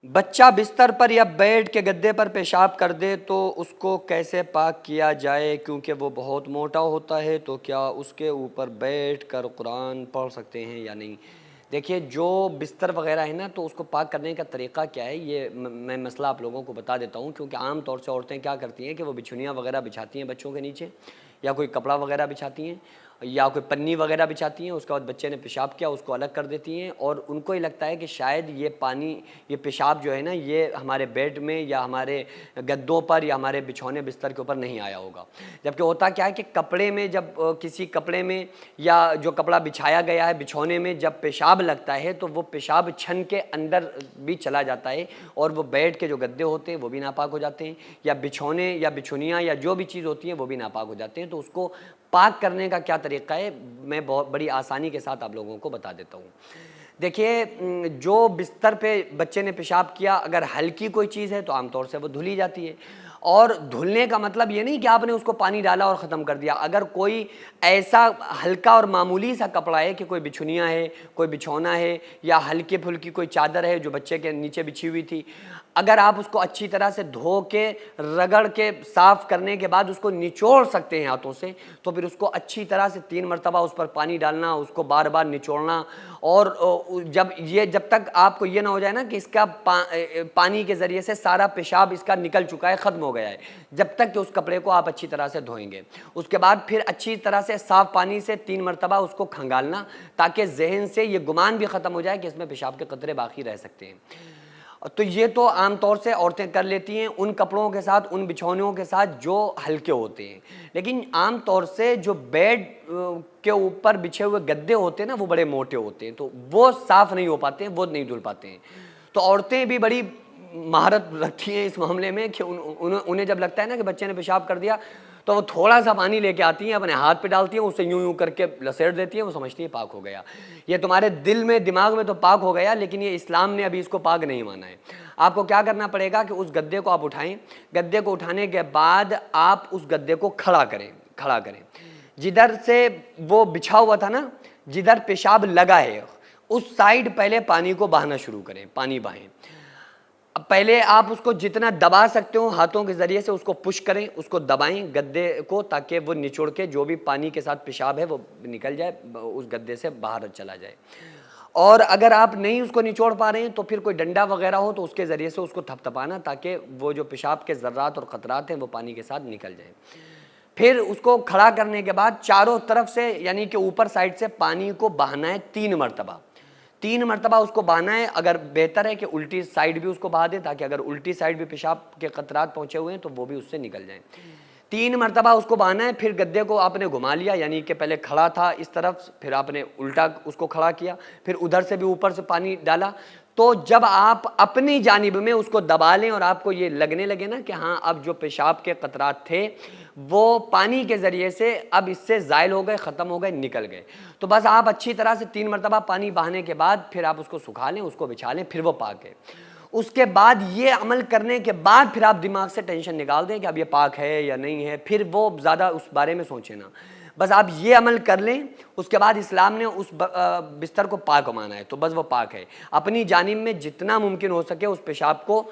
بچہ بستر پر یا بیڈ کے گدے پر پیشاب کر دے تو اس کو کیسے پاک کیا جائے؟ کیونکہ وہ بہت موٹا ہوتا ہے تو کیا اس کے اوپر بیٹھ کر قرآن پڑھ سکتے ہیں یا نہیں؟ دیکھیے، جو بستر وغیرہ ہے نا، تو اس کو پاک کرنے کا طریقہ کیا ہے، یہ میں مسئلہ آپ لوگوں کو بتا دیتا ہوں. کیونکہ عام طور سے عورتیں کیا کرتی ہیں کہ وہ بچھنیاں وغیرہ بچھاتی ہیں بچوں کے نیچے، یا کوئی کپڑا وغیرہ بچھاتی ہیں، یا کوئی پنی وغیرہ بچھاتی ہیں. اس کے بعد بچے نے پیشاب کیا، اس کو الگ کر دیتی ہیں، اور ان کو یہ لگتا ہے کہ شاید یہ پانی، یہ پیشاب جو ہے نا، یہ ہمارے بیڈ میں یا ہمارے گدوں پر یا ہمارے بچھونے بستر کے اوپر نہیں آیا ہوگا. جبکہ ہوتا کیا ہے کہ کپڑے میں، جب کسی کپڑے میں یا جو کپڑا بچھایا گیا ہے بچھونے میں جب پیشاب لگتا ہے تو وہ پیشاب چھن کے اندر بھی چلا جاتا ہے، اور وہ بیڈ کے جو گدے ہوتے ہیں وہ بھی ناپاک ہو جاتے ہیں، یا بچھونے یا بچھنیاں یا جو بھی چیز ہوتی ہیں وہ بھی ناپاک ہو جاتے ہیں. تو اس کو پاک کرنے کا کیا طریقہ ہے، میں بہت بڑی آسانی کے ساتھ آپ لوگوں کو بتا دیتا ہوں. دیکھیے، جو بستر پہ بچے نے پیشاب کیا، اگر ہلکی کوئی چیز ہے تو عام طور سے وہ دھلی جاتی ہے. اور دھلنے کا مطلب یہ نہیں کہ آپ نے اس کو پانی ڈالا اور ختم کر دیا. اگر کوئی ایسا ہلکا اور معمولی سا کپڑا ہے کہ کوئی بچھنیاں ہے، کوئی بچھونا ہے، یا ہلکی پھلکی کوئی چادر ہے جو بچے کے نیچے بچھی ہوئی تھی، اگر آپ اس کو اچھی طرح سے دھو کے رگڑ کے صاف کرنے کے بعد اس کو نچوڑ سکتے ہیں ہاتھوں سے، تو پھر اس کو اچھی طرح سے 3 مرتبہ اس پر پانی ڈالنا، اس کو بار بار نچوڑنا. اور جب تک آپ کو یہ نہ ہو جائے نا کہ اس کا پانی کے ذریعے سے سارا پیشاب اس کا نکل چکا ہے، ختم ہو گیا ہے، جب تک کہ اس کپڑے کو آپ اچھی طرح سے دھوئیں گے. اس کے بعد پھر اچھی طرح سے صاف پانی سے 3 مرتبہ اس کو کھنگالنا، تاکہ ذہن سے یہ گمان بھی ختم ہو جائے کہ اس میں پیشاب کے قطرے باقی رہ سکتے ہیں. تو یہ تو عام طور سے عورتیں کر لیتی ہیں ان کپڑوں کے ساتھ، ان بچھونوں کے ساتھ جو ہلکے ہوتے ہیں. لیکن عام طور سے جو بیڈ کے اوپر بچھے ہوئے گدے ہوتے ہیں نا، وہ بڑے موٹے ہوتے ہیں، تو وہ صاف نہیں ہو پاتے ہیں، وہ نہیں دھل پاتے ہیں. تو عورتیں بھی بڑی مہارت رکھتی ہیں اس معاملے میں کہ انہیں جب لگتا ہے نا کہ بچے نے پیشاب کر دیا، تو وہ تھوڑا سا پانی لے کے آتی ہیں، اپنے ہاتھ پہ ڈالتی ہیں، اسے یوں کر کے لسیڑ دیتی ہیں، وہ سمجھتی ہیں پاک ہو گیا. یہ تمہارے دل میں، دماغ میں تو پاک ہو گیا، لیکن یہ اسلام نے ابھی اس کو پاک نہیں مانا ہے. آپ کو کیا کرنا پڑے گا کہ اس گدے کو آپ اٹھائیں. گدے کو اٹھانے کے بعد آپ اس گدے کو کھڑا کریں. جدھر سے وہ بچھا ہوا تھا نا، جدھر پیشاب لگا ہے، اس سائیڈ پہلے پانی کو بہانا شروع کریں. پانی بہائیں. پہلے آپ اس کو جتنا دبا سکتے ہو ہاتھوں کے ذریعے سے اس کو پش کریں، اس کو دبائیں گدے کو، تاکہ وہ نچوڑ کے جو بھی پانی کے ساتھ پیشاب ہے وہ نکل جائے، اس گدے سے باہر چلا جائے. اور اگر آپ نہیں اس کو نچوڑ پا رہے ہیں تو پھر کوئی ڈنڈا وغیرہ ہو تو اس کے ذریعے سے اس کو تھپ تھپانا، تاکہ وہ جو پیشاب کے ذرات اور قطرات ہیں وہ پانی کے ساتھ نکل جائیں. پھر اس کو کھڑا کرنے کے بعد چاروں طرف سے، یعنی کہ اوپر سائڈ سے پانی کو بہانا ہے 3 مرتبہ. 3 مرتبہ اس کو بہانا ہے. اگر بہتر ہے کہ الٹی سائڈ بھی اس کو بہا دے، تاکہ اگر الٹی سائڈ بھی پیشاب کے قطرات پہنچے ہوئے ہیں تو وہ بھی اس سے نکل جائیں. 3 مرتبہ اس کو بہانا ہے. پھر گدے کو آپ نے گھما لیا، یعنی کہ پہلے کھڑا تھا اس طرف، پھر آپ نے الٹا اس کو کھڑا کیا، پھر ادھر سے بھی اوپر سے پانی ڈالا. تو جب آپ اپنی جانب میں اس کو دبا لیں اور آپ کو یہ لگنے لگے نا کہ ہاں اب جو پیشاب کے قطرات تھے وہ پانی کے ذریعے سے اب اس سے زائل ہو گئے، ختم ہو گئے، نکل گئے، تو بس آپ اچھی طرح سے 3 مرتبہ پانی بہانے کے بعد پھر آپ اس کو سکھا لیں، اس کو بچھا لیں، پھر وہ پاک ہے. اس کے بعد یہ عمل کرنے کے بعد پھر آپ دماغ سے ٹینشن نکال دیں کہ اب یہ پاک ہے یا نہیں ہے، پھر وہ زیادہ اس بارے میں سوچیں نا. بس آپ یہ عمل کر لیں. اس کے بعد اسلام نے اس بستر کو پاک مانا ہے، تو بس وہ پاک ہے. اپنی جانب میں جتنا ممکن ہو سکے اس پیشاب کو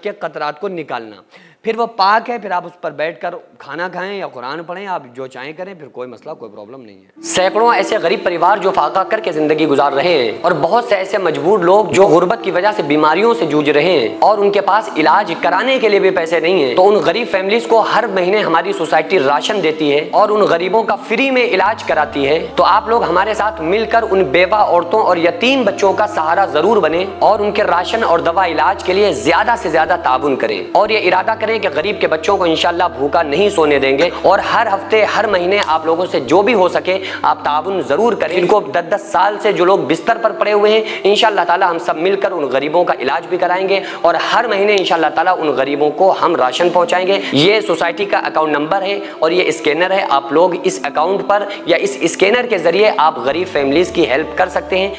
کے قطرات کو نکالنا، پھر وہ پاک ہے. پھر آپ اس پر بیٹھ کر کھانا کھائیں یا قرآن پڑھیں، آپ جو چاہیں کریں، پھر کوئی مسئلہ، کوئی پرابلم نہیں ہے. سینکڑوں ایسے غریب پریوار جو فاقہ کر کے زندگی گزار رہے ہیں، اور بہت سے ایسے مجبور لوگ جو غربت کی وجہ سے بیماریوں سے جوجھ رہے ہیں اور ان کے پاس علاج کرانے کے لیے بھی پیسے نہیں ہیں، تو ان غریب فیملیز کو ہر مہینے ہماری سوسائٹی راشن دیتی ہے اور ان غریبوں کا فری میں علاج کراتی ہے. تو آپ لوگ ہمارے ساتھ مل کر ان بیوہ عورتوں اور یتیم بچوں کا سہارا ضرور بنیں، اور ان کے راشن اور دوا علاج کے لیے زیادہ سے زیادہ تعاون کریں، اور یہ ارادہ کریں کہ غریب کے بچوں کو انشاءاللہ بھوکا نہیں سونے دیں گے. اور ہر ہفتے، ہر مہینے آپ لوگوں سے جو بھی ہو سکے آپ تعاون ضرور کریں. ان کو 10 سال سے جو لوگ بستر پر پڑے ہوئے ہیں، انشاءاللہ تعالی ہم سب مل کر ان غریبوں کا علاج بھی کرائیں گے، اور ہر مہینے انشاءاللہ تعالی ان غریبوں کو ہم راشن پہنچائیں گے. یہ سوسائٹی کا اکاؤنٹ نمبر ہے اور یہ اسکینر ہے. آپ لوگ اس اکاؤنٹ پر یا اس اسکینر کے ذریعے آپ غریب فیملیز کی ہیلپ کر سکتے ہیں.